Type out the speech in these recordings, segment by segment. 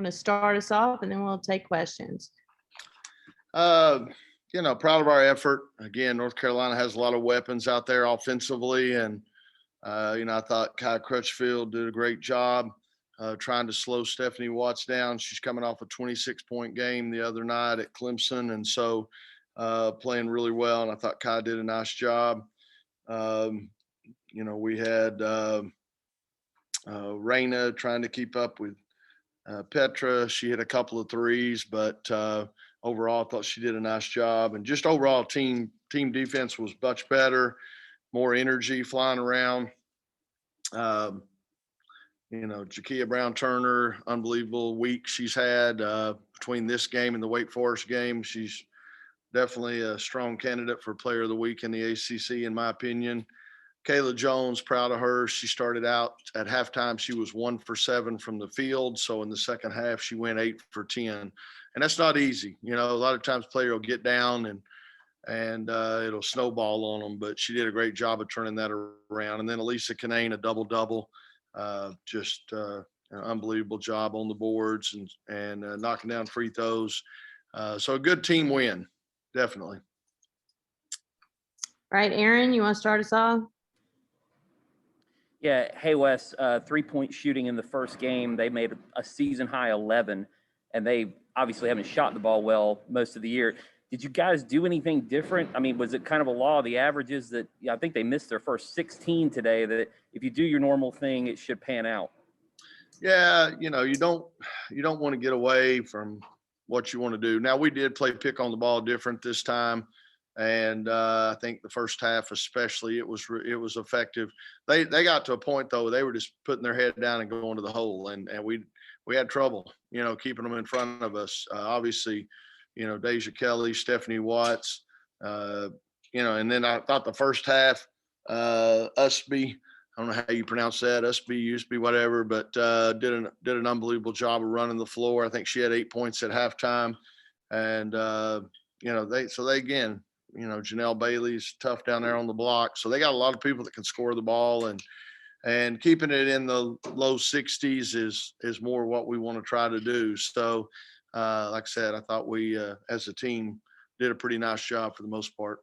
want to start us off, and then we'll take questions. Proud of our effort. Again, North Carolina has a lot of weapons out there offensively, and I thought Kai Crutchfield did a great job trying to slow Stephanie Watts down. She's coming off a 26-point game the other night at Clemson, and so playing really well. And I thought Kai did a nice job. We had Raina trying to keep up with Petra. She hit a couple of threes, but overall, I thought she did a nice job. And just overall, team defense was much better, more energy flying around. Jakia Brown-Turner, unbelievable week she's had between this game and the Wake Forest game. She's definitely a strong candidate for Player of the Week in the ACC, in my opinion. Kayla Jones, proud of her. She started out at halftime. She was 1 for 7 from the field. So in the second half, she went 8 for 10. And that's not easy. A lot of times player will get down and it'll snowball on them. But she did a great job of turning that around. And then Elisa Kinane, a double-double. Just an unbelievable job on the boards and knocking down free throws. So a good team win, definitely. All right, Aaron, you want to start us off? Yeah. Hey, Wes, 3-point shooting in the first game. They made a season high 11, and they obviously haven't shot the ball well most of the year. Did you guys do anything different? I mean, was it kind of a law of the averages that I think they missed their first 16 today, that if you do your normal thing, it should pan out? Yeah, you don't want to get away from what you want to do. Now, we did play pick on the ball different this time. And I think the first half, especially, it was effective. They got to a point though, they were just putting their head down and going to the hole, and we had trouble, keeping them in front of us. Obviously, Deja Kelly, Stephanie Watts, and then I thought the first half, Usby, I don't know how you pronounce that, Usby, whatever, but did an unbelievable job of running the floor. I think she had 8 points at halftime, and they again. Janelle Bailey's tough down there on the block. So they got a lot of people that can score the ball, and keeping it in the low 60s is more what we want to try to do. So, like I said, I thought we, as a team, did a pretty nice job for the most part.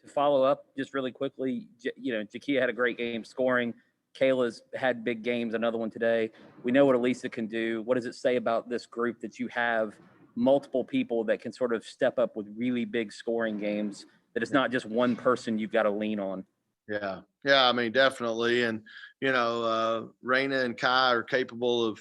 To follow up just really quickly, Jakia had a great game scoring. Kayla's had big games, another one today. We know what Elisa can do. What does it say about this group that you have multiple people that can sort of step up with really big scoring games, that it's not just one person you've got to lean on? Yeah, I mean, definitely. And, Raina and Kai are capable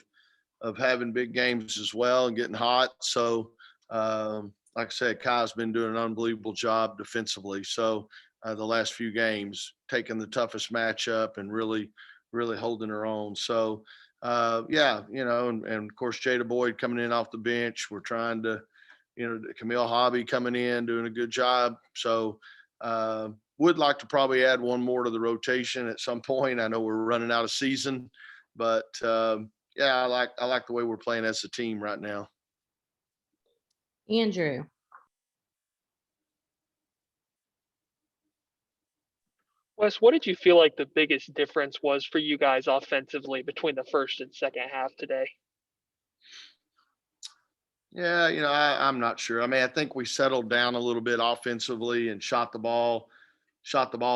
of having big games as well and getting hot. So, like I said, Kai's been doing an unbelievable job defensively. So the last few games, taking the toughest matchup and really, really holding her own. So, and of course, Jada Boyd coming in off the bench. We're trying to, Camille Hobby coming in, doing a good job. So would like to probably add one more to the rotation at some point. I know we're running out of season, but I like the way we're playing as a team right now. Andrew. Wes, what did you feel like the biggest difference was for you guys offensively between the first and second half today? Yeah, I'm not sure. I mean, I think we settled down a little bit offensively and shot the ball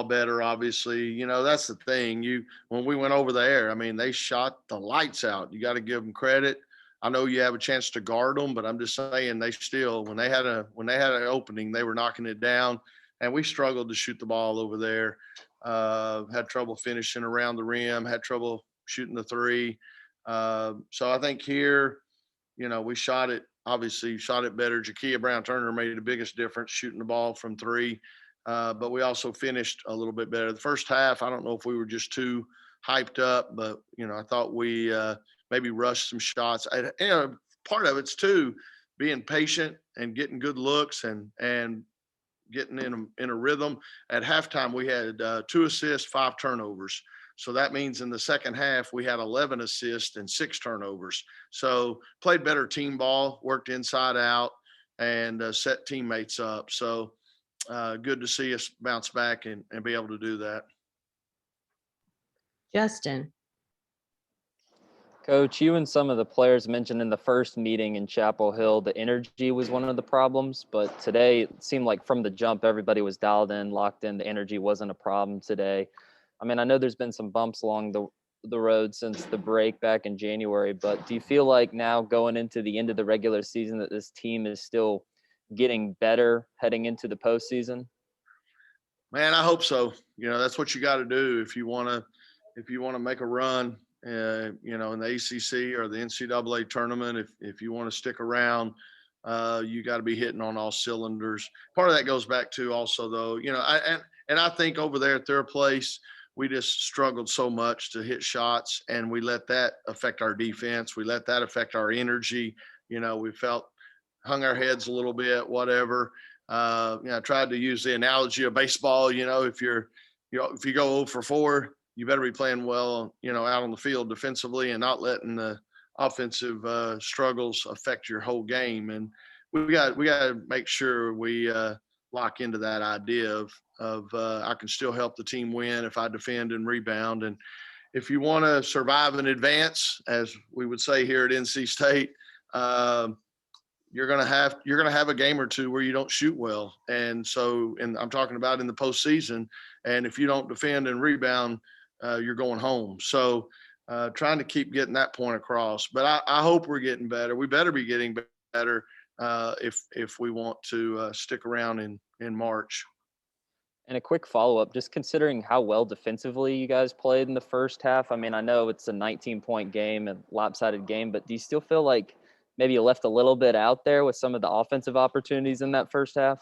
better, obviously. That's the thing. When we went over there, I mean, they shot the lights out. You got to give them credit. I know you have a chance to guard them, but I'm just saying they still, when they had an opening, they were knocking it down, and we struggled to shoot the ball over there. Had trouble finishing around the rim, had trouble shooting the three. So I think here, we shot it better. Jakia Brown-Turner made the biggest difference shooting the ball from three. But we also finished a little bit better. The first half, I don't know if we were just too hyped up, but, I thought we maybe rushed some shots. Part of it's too, being patient and getting good looks and getting in a rhythm. At halftime, we had 2 assists, 5 turnovers. So that means in the second half, we had 11 assists and 6 turnovers. So played better team ball, worked inside out, and set teammates up. So good to see us bounce back and be able to do that. Justin. Coach, you and some of the players mentioned in the first meeting in Chapel Hill, the energy was one of the problems, but today it seemed like from the jump, everybody was dialed in, locked in. The energy wasn't a problem today. I mean, I know there's been some bumps along the road since the break back in January, but do you feel like now going into the end of the regular season that this team is still getting better heading into the postseason? Man, I hope so. That's what you got to do if you want to make a run. In the ACC or the NCAA tournament, if you want to stick around, you got to be hitting on all cylinders. Part of that goes back to also, though, I think over there at their place, we just struggled so much to hit shots, and we let that affect our defense. We let that affect our energy. We hung our heads a little bit, whatever. I tried to use the analogy of baseball. If you go 0 for 4, you better be playing well, out on the field defensively and not letting the offensive struggles affect your whole game. And we got to make sure we lock into that idea of I can still help the team win if I defend and rebound. And if you want to survive and advance, as we would say here at NC State, you're gonna have a game or two where you don't shoot well, and I'm talking about in the postseason. And if you don't defend and rebound, you're going home. So trying to keep getting that point across. But I hope we're getting better. We better be getting better if we want to stick around in March. And a quick follow-up, just considering how well defensively you guys played in the first half. I mean, I know it's a 19-point game, a lopsided game, but do you still feel like maybe you left a little bit out there with some of the offensive opportunities in that first half?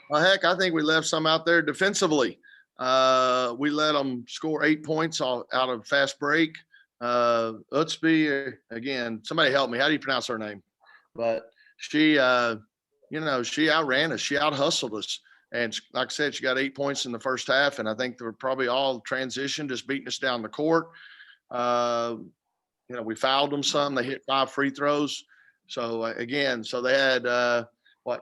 Well, heck, I think we left some out there defensively. We let them score 8 points out of fast break. Utsby, again, somebody help me. How do you pronounce her name? But she outran us. She out-hustled us. And like I said, she got 8 points in the first half, and I think they were probably all transition, just beating us down the court. We fouled them some. They hit 5 free throws. So, they had,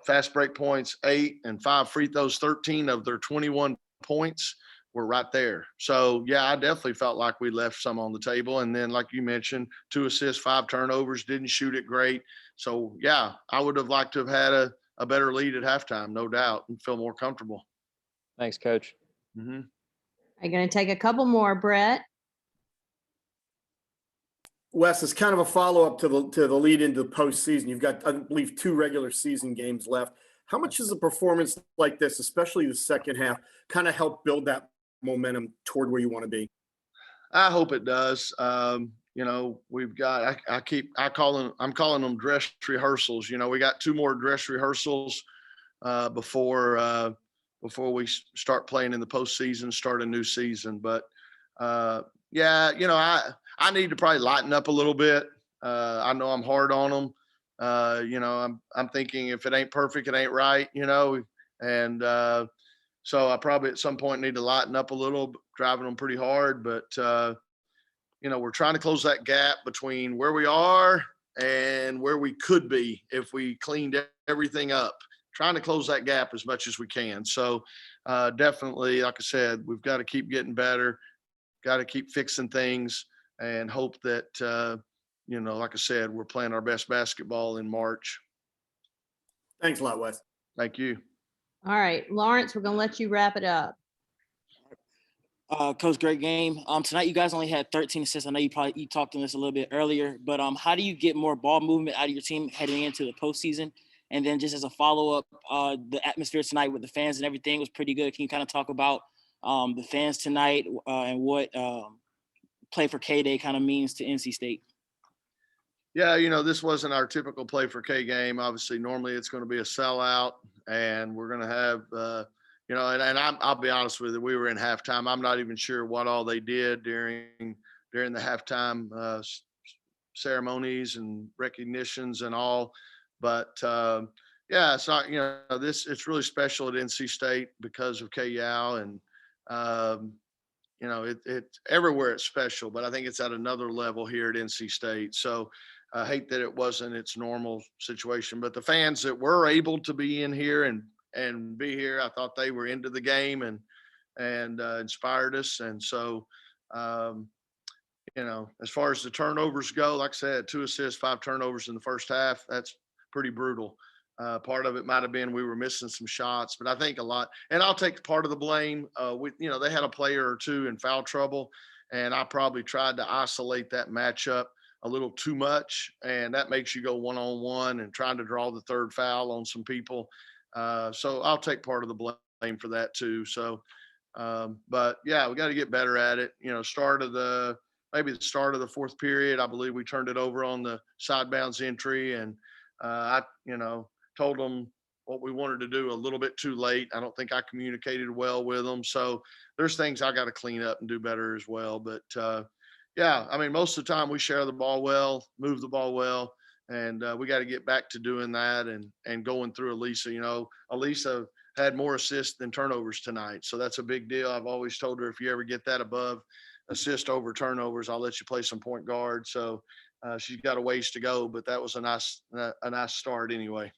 fast break points, 8, and 5 free throws, 13 of their 21 points were right there. So, yeah, I definitely felt like we left some on the table. And then, like you mentioned, 2 assists, 5 turnovers, didn't shoot it great. So, yeah, I would have liked to have had a better lead at halftime, no doubt, and feel more comfortable. Thanks, Coach. Mm-hmm. Are you going to take a couple more, Brett? Wes, it's kind of a follow-up to the lead into the postseason. You've got, I believe, 2 regular season games left. How much does a performance like this, especially the second half, kind of help build that momentum toward where you want to be? I hope it does. We've got, I'm calling them dress rehearsals. We got 2 more dress rehearsals before we start playing in the postseason, start a new season. But I need to probably lighten up a little bit. I know I'm hard on them. I'm thinking if it ain't perfect, it ain't right, and so I probably at some point need to lighten up a little, driving them pretty hard. But, we're trying to close that gap between where we are and where we could be if we cleaned everything up, trying to close that gap as much as we can. So definitely, like I said, we've got to keep getting better, got to keep fixing things, and hope that, like I said, we're playing our best basketball in March. Thanks a lot, Wes. Thank you. All right, Lawrence, we're going to let you wrap it up. Coach, great game. Tonight you guys only had 13 assists. I know you talked on this a little bit earlier, but how do you get more ball movement out of your team heading into the postseason? And then just as a follow-up, the atmosphere tonight with the fans and everything was pretty good. Can you kind of talk about the fans tonight and what Play for K-Day kind of means to NC State? Yeah, this wasn't our typical Play for K game. Obviously, normally it's going to be a sellout, and we're going to have, I'll be honest with you, we were in halftime. I'm not even sure what all they did during the halftime ceremonies and recognitions and all. But it's not, it's really special at NC State because of K-Yow, and it's everywhere it's special, but I think it's at another level here at NC State. So I hate that it wasn't its normal situation, but the fans that were able to be in here and be here, I thought they were into the game and inspired us. And so, as far as the turnovers go, like I said, 2 assists, 5 turnovers in the first half. That's pretty brutal. Part of it might have been we were missing some shots, but I think a lot, and I'll take part of the blame. They had a player or two in foul trouble, and I probably tried to isolate that matchup a little too much, and that makes you go one-on-one and trying to draw the third foul on some people. So I'll take part of the blame for that too. So, but yeah, we got to get better at it. Maybe the start of the fourth period, I believe we turned it over on the side bounds entry, and I told them what we wanted to do a little bit too late. I don't think I communicated well with them. So there's things I got to clean up and do better as well. But yeah, I mean, most of the time we share the ball well, move the ball well, and we got to get back to doing that and going through Elisa. Elisa had more assists than turnovers tonight, so that's a big deal. I've always told her if you ever get that above assist over turnovers, I'll let you play some point guard. So she's got a ways to go, but that was a nice start anyway.